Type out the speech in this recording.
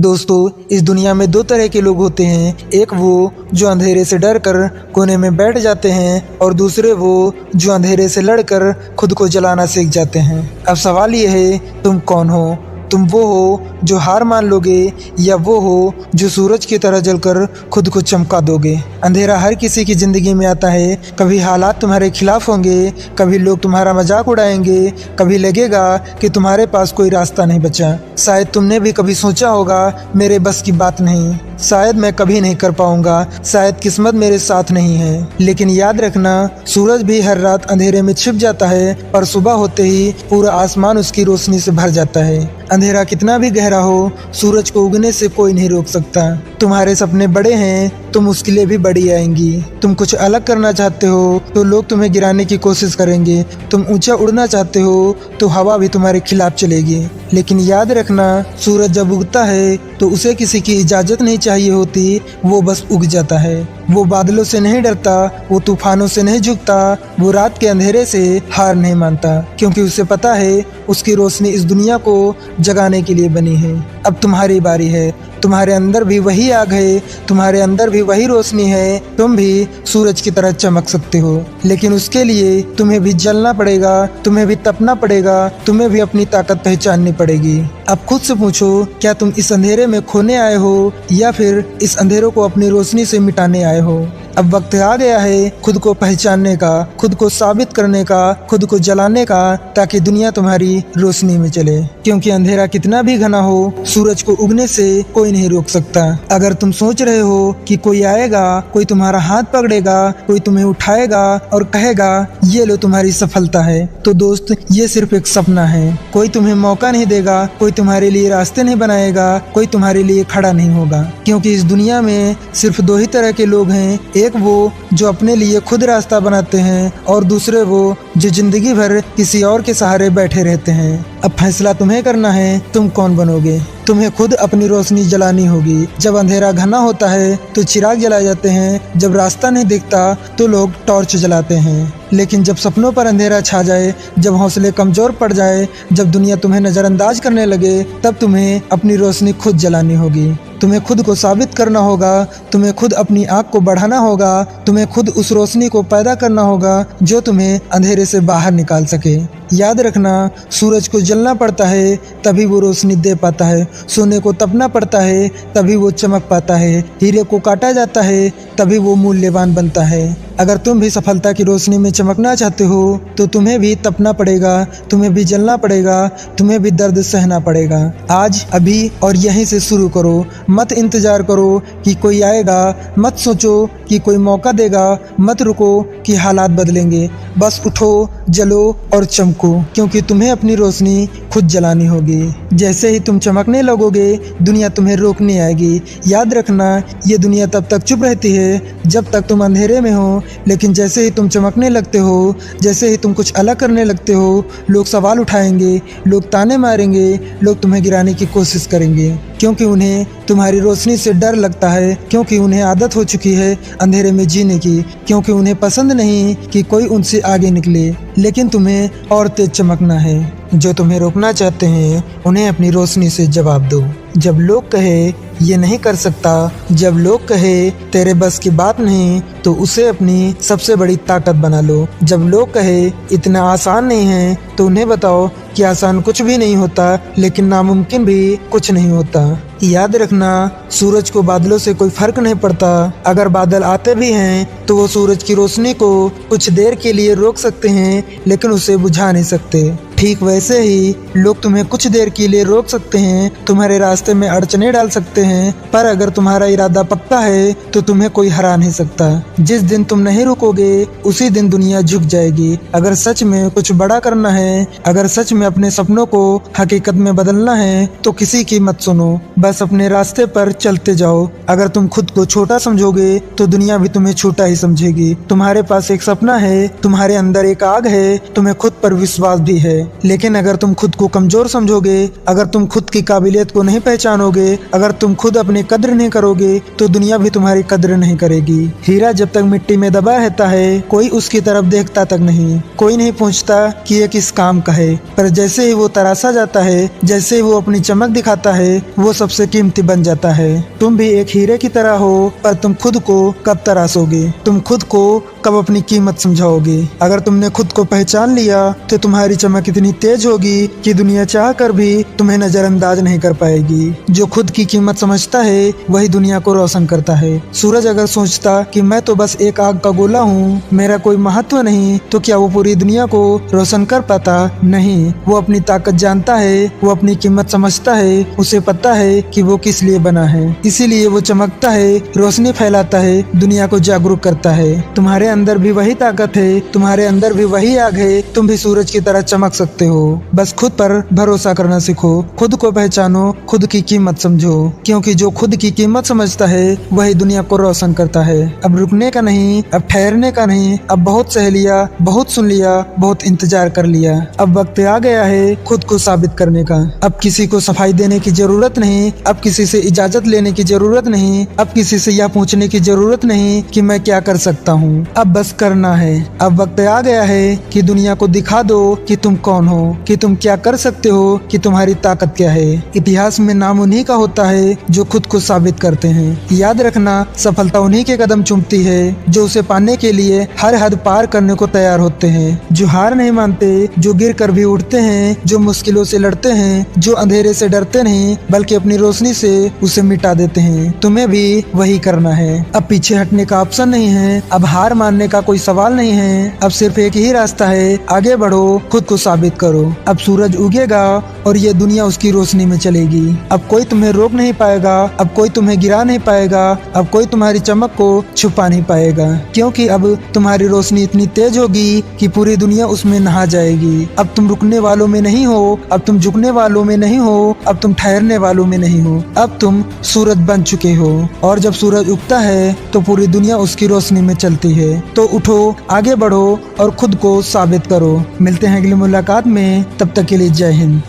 दोस्तों, इस दुनिया में दो तरह के लोग होते हैं। एक वो जो अंधेरे से डर कर कोने में बैठ जाते हैं और दूसरे वो जो अंधेरे से लड़कर खुद को जलाना सीख जाते हैं। अब सवाल ये है, तुम कौन हो? तुम वो हो जो हार मान लोगे या वो हो जो सूरज की तरह जलकर खुद को चमका दोगे? अंधेरा हर किसी की ज़िंदगी में आता है। कभी हालात तुम्हारे खिलाफ होंगे, कभी लोग तुम्हारा मजाक उड़ाएंगे, कभी लगेगा कि तुम्हारे पास कोई रास्ता नहीं बचा। शायद तुमने भी कभी सोचा होगा, मेरे बस की बात नहीं, शायद मैं कभी नहीं कर पाऊंगा, शायद किस्मत मेरे साथ नहीं है। लेकिन याद रखना, सूरज भी हर रात अंधेरे में छिप जाता है, पर सुबह होते ही पूरा आसमान उसकी रोशनी से भर जाता है। अंधेरा कितना भी गहरा हो, सूरज को उगने से कोई नहीं रोक सकता। तुम्हारे सपने बड़े हैं तो मुश्किलें भी बड़ी आएंगी। तुम कुछ अलग करना चाहते हो तो लोग तुम्हें गिराने की कोशिश करेंगे। तुम ऊंचा उड़ना चाहते हो तो हवा भी तुम्हारे खिलाफ चलेगी। लेकिन याद रखना, सूरज जब उगता है तो उसे किसी की इजाजत नहीं चाहिए होती, वो बस उग जाता है। वो बादलों से नहीं डरता, वो तूफानों से नहीं झुकता, वो रात के अंधेरे से हार नहीं मानता, क्योंकि उसे पता है उसकी रोशनी इस दुनिया को जगाने के लिए बनी है। अब तुम्हारी बारी है। तुम्हारे अंदर भी वही आग है, तुम्हारे अंदर भी वही रोशनी है। तुम भी सूरज की तरह चमक सकते हो, लेकिन उसके लिए तुम्हें भी जलना पड़ेगा, तुम्हें भी तपना पड़ेगा, तुम्हें भी अपनी ताकत पहचाननी पड़ेगी। अब खुद से पूछो, क्या तुम इस अंधेरे में खोने आए हो या फिर इस अंधेरों को अपनी रोशनी से मिटाने आए हो? अब वक्त आ गया है खुद को पहचानने का, खुद को साबित करने का, खुद को जलाने का, ताकि दुनिया तुम्हारी रोशनी में चले। क्योंकि अंधेरा कितना भी घना हो, सूरज को उगने से कोई नहीं रोक सकता। अगर तुम सोच रहे हो कि कोई आएगा, कोई तुम्हारा हाथ पकड़ेगा, कोई तुम्हें उठाएगा और कहेगा ये लो तुम्हारी सफलता है, तो दोस्त ये सिर्फ एक सपना है। कोई तुम्हें मौका नहीं देगा, कोई तुम्हारे लिए रास्ते नहीं बनाएगा, कोई तुम्हारे लिए खड़ा नहीं होगा। क्योंकि इस दुनिया में सिर्फ दो ही तरह के लोग हैं, एक वो जो अपने लिए खुद रास्ता बनाते हैं और दूसरे वो जो जिंदगी भर किसी और के सहारे बैठे रहते हैं। अब फैसला तुम्हें करना है, तुम कौन बनोगे। तुम्हें खुद अपनी रोशनी जलानी होगी। जब अंधेरा घना होता है तो चिराग जलाए जाते हैं, जब रास्ता नहीं दिखता तो लोग टॉर्च जलाते हैं। लेकिन जब सपनों पर अंधेरा छा जाए, जब हौसले कमजोर पड़ जाए, जब दुनिया तुम्हें नजरअंदाज करने लगे, तब तुम्हें अपनी रोशनी खुद जलानी होगी। तुम्हें खुद को साबित करना होगा, तुम्हें खुद अपनी आँख को बढ़ाना होगा, तुम्हें खुद उस रोशनी को पैदा करना होगा जो तुम्हें अंधेरे से बाहर निकाल सके। याद रखना, सूरज को जलना पड़ता है तभी वो रोशनी दे पाता है, सोने को तपना पड़ता है तभी वो चमक पाता है, हीरे को काटा जाता है तभी वो मूल्यवान बनता है। अगर तुम भी सफलता की रोशनी में चमकना चाहते हो तो तुम्हें भी तपना पड़ेगा, तुम्हें भी जलना पड़ेगा, तुम्हें भी दर्द सहना पड़ेगा। आज, अभी और यहीं से शुरू करो। मत इंतजार करो कि कोई आएगा, मत सोचो कि कोई मौका देगा, मत रुको कि हालात बदलेंगे। बस उठो, जलो और चमको, क्योंकि तुम्हें अपनी रोशनी खुद जलानी होगी। जैसे ही तुम चमकने लगोगे, दुनिया तुम्हें रोकने आएगी। याद रखना, ये दुनिया तब तक चुप रहती है जब तक तुम अंधेरे में हो, लेकिन जैसे ही तुम चमकने लगते हो, जैसे ही तुम कुछ अलग करने लगते हो, लोग सवाल उठाएंगे, लोग ताने मारेंगे, लोग तुम्हें गिराने की कोशिश करेंगे, क्योंकि उन्हें तुम्हारी रोशनी से डर लगता है, क्योंकि उन्हें आदत हो चुकी है अंधेरे में जीने की, क्योंकि उन्हें पसंद नहीं कि कोई उनसे आगे निकले। लेकिन तुम्हें और तेज चमकना है। जो तुम्हें रोकना चाहते हैं उन्हें अपनी रोशनी से जवाब दो। जब लोग कहे ये नहीं कर सकता, जब लोग कहे तेरे बस की बात नहीं, तो उसे अपनी सबसे बड़ी ताकत बना लो। जब लोग कहे इतना आसान नहीं है, तो उन्हें बताओ कि आसान कुछ भी नहीं होता, लेकिन नामुमकिन भी कुछ नहीं होता। याद रखना, सूरज को बादलों से कोई फर्क नहीं पड़ता। अगर बादल आते भी हैं तो वो सूरज की रोशनी को कुछ देर के लिए रोक सकते हैं, लेकिन उसे बुझा नहीं सकते। ठीक वैसे ही लोग तुम्हें कुछ देर के लिए रोक सकते हैं, तुम्हारे रास्ते में अड़चने डाल सकते हैं, पर अगर तुम्हारा इरादा पक्का है तो तुम्हें कोई हरा नहीं सकता। जिस दिन तुम नहीं रुकोगे, उसी दिन दुनिया झुक जाएगी। अगर सच में कुछ बड़ा करना है, अगर सच में अपने सपनों को हकीकत में बदलना है, तो किसी की मत सुनो, बस अपने रास्ते पर चलते जाओ। अगर तुम खुद को छोटा समझोगे तो दुनिया भी तुम्हें छोटा ही समझेगी। तुम्हारे पास एक सपना है, तुम्हारे अंदर एक आग है, तुम्हें खुद पर विश्वास भी है, लेकिन अगर तुम खुद को कमजोर समझोगे, अगर तुम खुद की काबिलियत को नहीं पहचानोगे, अगर तुम खुद अपनी कद्र नहीं करोगे तो दुनिया भी तुम्हारी कद्र नहीं करेगी। हीरा जब तक मिट्टी में दबा रहता है कोई उसकी तरफ देखता तक नहीं, कोई नहीं पूछता कि ये किस काम का है, पर जैसे ही वो तराशा जाता है, जैसे ही वो अपनी चमक दिखाता है, वो सबसे कीमती बन जाता है। तुम भी एक हीरे की तरह हो, पर तुम खुद को कब तराशोगे, तुम खुद को कब अपनी कीमत समझाओगे। अगर तुमने खुद को पहचान लिया तो तुम्हारी चमक इतनी तेज होगी कि दुनिया चाह कर भी तुम्हें नजरअंदाज नहीं कर पाएगी। जो खुद की कीमत समझता है वही दुनिया को रोशन करता है। सूरज अगर सोचता कि मैं तो बस एक आग का गोला हूँ, मेरा कोई महत्व नहीं, तो क्या वो पूरी दुनिया को रोशन कर पाता? नहीं। वो अपनी ताकत जानता है, वो अपनी कीमत समझता है, उसे पता है कि वो किस लिए बना है, इसीलिए वो चमकता है, रोशनी फैलाता है, दुनिया को जागरूक करता है। तुम्हारे अंदर भी वही ताकत है, तुम्हारे अंदर भी वही आग है, तुम भी सूरज की तरह चमक सकते हो। बस खुद पर भरोसा करना सीखो, खुद को पहचानो, खुद की कीमत समझो, क्योंकि जो खुद की कीमत समझता है वही दुनिया को रोशन करता है। अब रुकने का नहीं, अब ठहरने का नहीं, अब बहुत सह लिया, बहुत सुन लिया, बहुत इंतजार कर लिया। अब वक्त आ गया है खुद को साबित करने का। अब किसी को सफाई देने की जरूरत नहीं, अब किसी से इजाजत लेने की जरूरत नहीं, अब किसी से यह पूछने की जरूरत नहीं कि मैं क्या कर सकता हूँ। अब बस करना है। अब वक्त आ गया है कि दुनिया को दिखा दो कि तुम कौन हो, कि तुम क्या कर सकते हो, कि तुम्हारी ताकत क्या है। इतिहास में नाम उन्हीं का होता है जो खुद को साबित करते हैं। याद रखना, सफलता उन्हीं के कदम चूमती है जो उसे पाने के लिए हर हद पार करने को तैयार होते हैं, जो हार नहीं मानते, जो गिर कर भी उठते हैं, जो मुश्किलों से लड़ते हैं, जो अंधेरे से डरते नहीं बल्कि अपनी रोशनी से उसे मिटा देते हैं। तुम्हें भी वही करना है। अब पीछे हटने का ऑप्शन नहीं है, अब हार मानने का कोई सवाल नहीं है। अब सिर्फ एक ही रास्ता है, आगे बढ़ो, खुद को साबित करो। अब सूरज उगेगा और ये दुनिया उसकी रोशनी में चलेगी। अब कोई तुम्हें रोक नहीं पाएगा, अब कोई तुम्हें गिरा नहीं पाएगा, अब कोई तुम्हारी चमक को छुपा नहीं पाएगा, क्योंकि अब तुम्हारी रोशनी इतनी तेज होगी कि पूरी दुनिया उसमें नहा जाएगी। अब तुम रुकने वालों में नहीं हो, अब तुम झुकने वालों में नहीं हो, अब तुम ठहरने वालों में नहीं हो, अब तुम सूरज बन चुके हो। और जब सूरज उगता है तो पूरी दुनिया उसकी रोशनी में चलती है। तो उठो, आगे बढ़ो और खुद को साबित करो। मिलते हैं अगली मुलाकात में, तब तक के लिए जय हिंद।